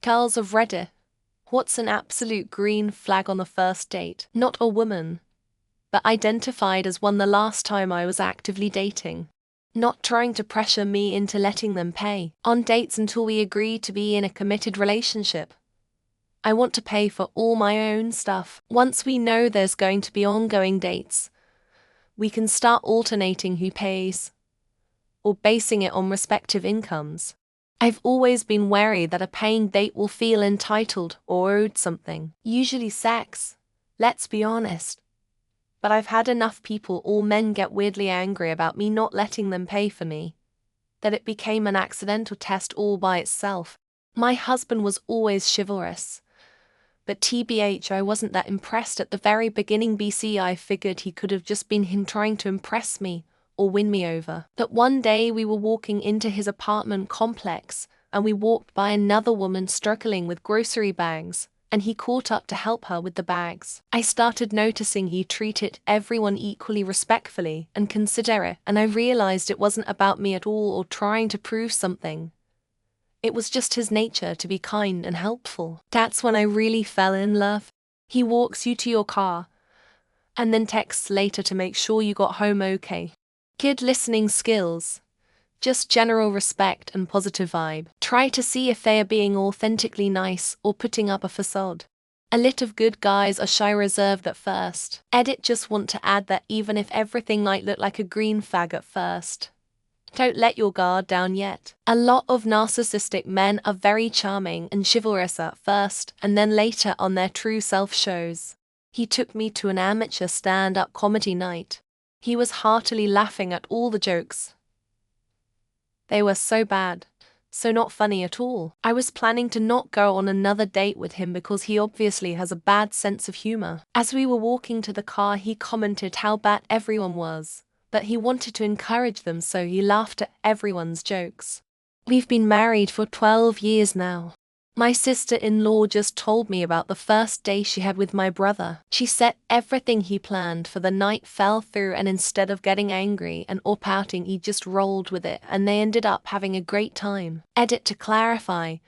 Girls of Reddit, what's an absolute green flag on the first date? Not a woman, but identified as one the last time I was actively dating. Not trying to pressure me into letting them pay on dates until we agree to be in a committed relationship. I want to pay for all my own stuff. Once we know there's going to be ongoing dates, we can start alternating who pays, or basing it on respective incomes. I've always been wary that a paying date will feel entitled or owed something, usually sex, let's be honest. But I've had enough people, all men, get weirdly angry about me not letting them pay for me, that it became an accidental test all by itself. My husband was always chivalrous, but TBH, I wasn't that impressed at the very beginning. I figured he could have just been him trying to impress me or win me over. But one day we were walking into his apartment complex, and we walked by another woman struggling with grocery bags, and he caught up to help her with the bags. I started noticing he treated everyone equally respectfully and considerate, and I realized it wasn't about me at all or trying to prove something. It was just his nature to be kind and helpful. That's when I really fell in love. He walks you to your car, and then texts later to make sure you got home okay. Kid listening skills. Just general respect and positive vibe. Try to see if they are being authentically nice or putting up a facade. A lot of good guys are shy, reserved at first. Just want to add that even if everything might look like a green flag at first, don't let your guard down yet. A lot of narcissistic men are very charming and chivalrous at first, and then later on their true self shows. He took me to an amateur stand-up comedy night. He was heartily laughing at all the jokes. They were so bad, so not funny at all. I was planning to not go on another date with him because he obviously has a bad sense of humor. As we were walking to the car, he commented how bad everyone was, but he wanted to encourage them, so he laughed at everyone's jokes. We've been married for 12 years now. My sister-in-law just told me about the first day she had with my brother. She said everything he planned for the night fell through, and instead of getting angry and or pouting, he just rolled with it, and they ended up having a great time. To clarify,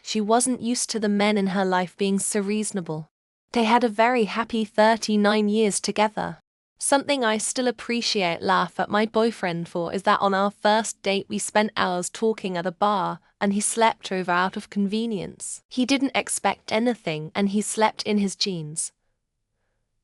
she wasn't used to the men in her life being so reasonable. They had a very happy 39 years together. Something I still appreciate, laugh at my boyfriend for, is that on our first date we spent hours talking at a bar, and he slept over out of convenience. He didn't expect anything, and he slept in his jeans.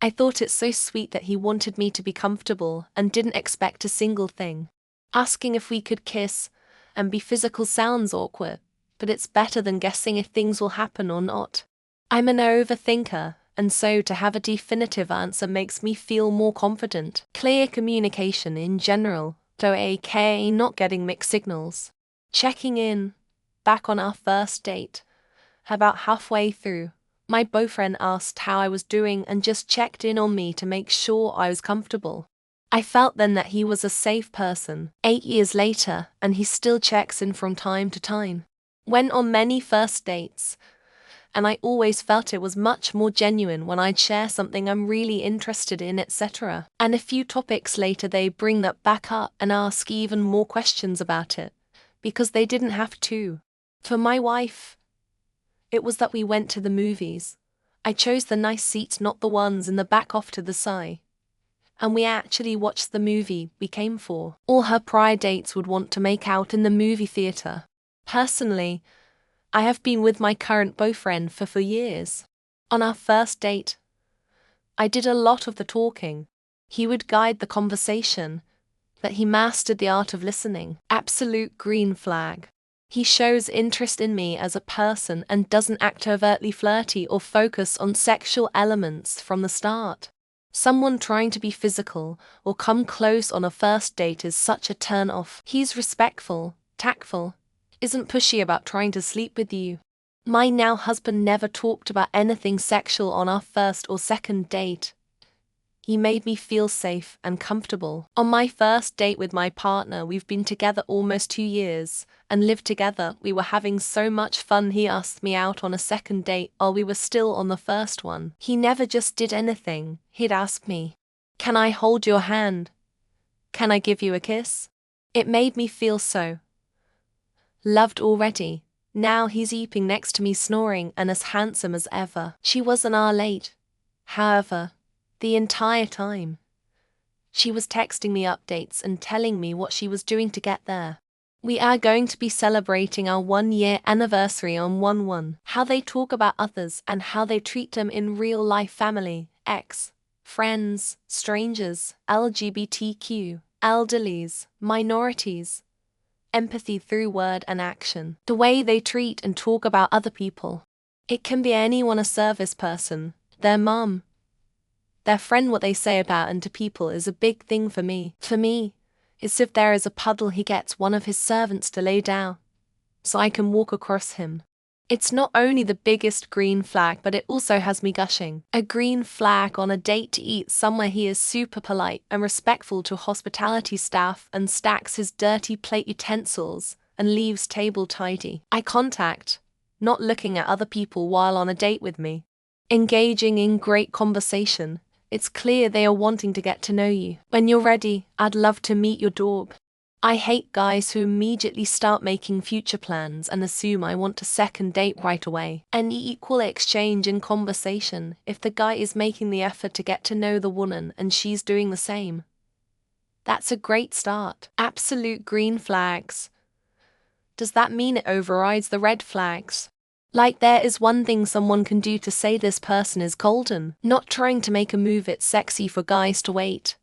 I thought it so sweet that he wanted me to be comfortable and didn't expect a single thing. Asking if we could kiss and be physical sounds awkward, but it's better than guessing if things will happen or not. I'm an overthinker, and so to have a definitive answer makes me feel more confident. Clear communication in general, though, aka not getting mixed signals. Checking in. Back on our first date, about halfway through, my boyfriend asked how I was doing and just checked in on me to make sure I was comfortable. I felt then that he was a safe person. 8 years later, and he still checks in from time to time. Went on many first dates, and I always felt it was much more genuine when I'd share something I'm really interested in, etc. And a few topics later they bring that back up and ask even more questions about it, because they didn't have to. For my wife, it was that we went to the movies. I chose the nice seats, not the ones in the back off to the side. And we actually watched the movie we came for. All her prior dates would want to make out in the movie theater. Personally, I have been with my current boyfriend for 4 years. On our first date, I did a lot of the talking. He would guide the conversation, but he mastered the art of listening. Absolute green flag. He shows interest in me as a person and doesn't act overtly flirty or focus on sexual elements from the start. Someone trying to be physical or come close on a first date is such a turn-off. He's respectful, tactful, isn't pushy about trying to sleep with you. My now husband never talked about anything sexual on our first or second date. He made me feel safe and comfortable. On my first date with my partner, we've been together almost 2 years and lived together. We were having so much fun. He asked me out on a second date while we were still on the first one. He never just did anything. He'd ask me, "Can I hold your hand? Can I give you a kiss?" It made me feel so loved already. Now he's eating next to me snoring and as handsome as ever. She was an hour late. However, the entire time, she was texting me updates and telling me what she was doing to get there. We are going to be celebrating our 1-year anniversary on 1/1. How they talk about others and how they treat them in real life: family, ex, friends, strangers, LGBTQ, elderlies, minorities. Empathy through word and action. The way they treat and talk about other people. It can be anyone, a service person, their mum, their friend. What they say about and to people is a big thing for me. For me, it's if there is a puddle, he gets one of his servants to lay down, so I can walk across him. It's not only the biggest green flag, but it also has me gushing. A green flag on a date to eat somewhere. He is super polite and respectful to hospitality staff and stacks his dirty plate utensils and leaves table tidy. Eye contact, not looking at other people while on a date with me. Engaging in great conversation. It's clear they are wanting to get to know you. When you're ready, I'd love to meet your dog. I hate guys who immediately start making future plans and assume I want a second date right away. An equal exchange in conversation if the guy is making the effort to get to know the woman and she's doing the same. That's a great start. Absolute green flags. Does that mean it overrides the red flags? Like there is one thing someone can do to say this person is golden. Not trying to make a move. It's sexy for guys to wait.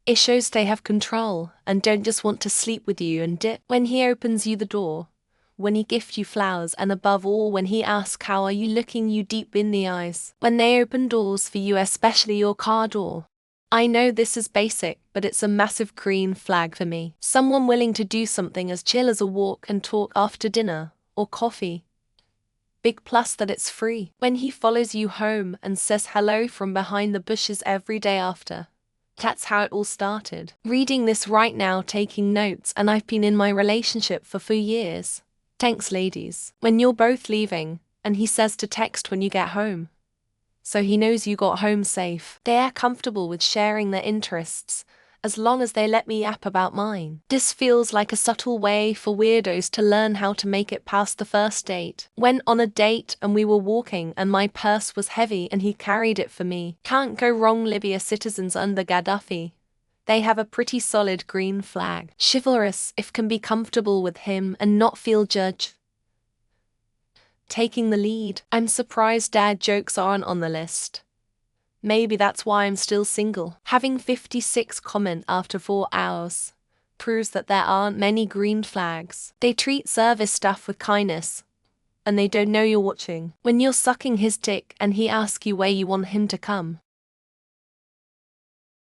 It shows they have control and don't just want to sleep with you and dip. When he opens you the door, when he gifts you flowers, and above all when he asks how are you, looking you deep in the eyes. When they open doors for you, especially your car door. I know this is basic, but it's a massive green flag for me. Someone willing to do something as chill as a walk and talk after dinner or coffee. Big plus that it's free. When he follows you home and says hello from behind the bushes every day after. That's how it all started. Reading this right now, taking notes, and I've been in my relationship for 4 years. Thanks, ladies. When you're both leaving, and he says to text when you get home, so he knows you got home safe. They are comfortable with sharing their interests, as long as they let me yap about mine. This feels like a subtle way for weirdos to learn how to make it past the first date. Went on a date and we were walking and my purse was heavy and he carried it for me. Can't go wrong. Libya citizens under Gaddafi. They have a pretty solid green flag. Chivalrous if can be comfortable with him and not feel judged. Taking the lead. I'm surprised dad jokes aren't on the list. Maybe that's why I'm still single. Having 56 comment after 4 hours proves that there aren't many green flags. They treat service staff with kindness, and they don't know you're watching. When you're sucking his dick and he asks you where you want him to come,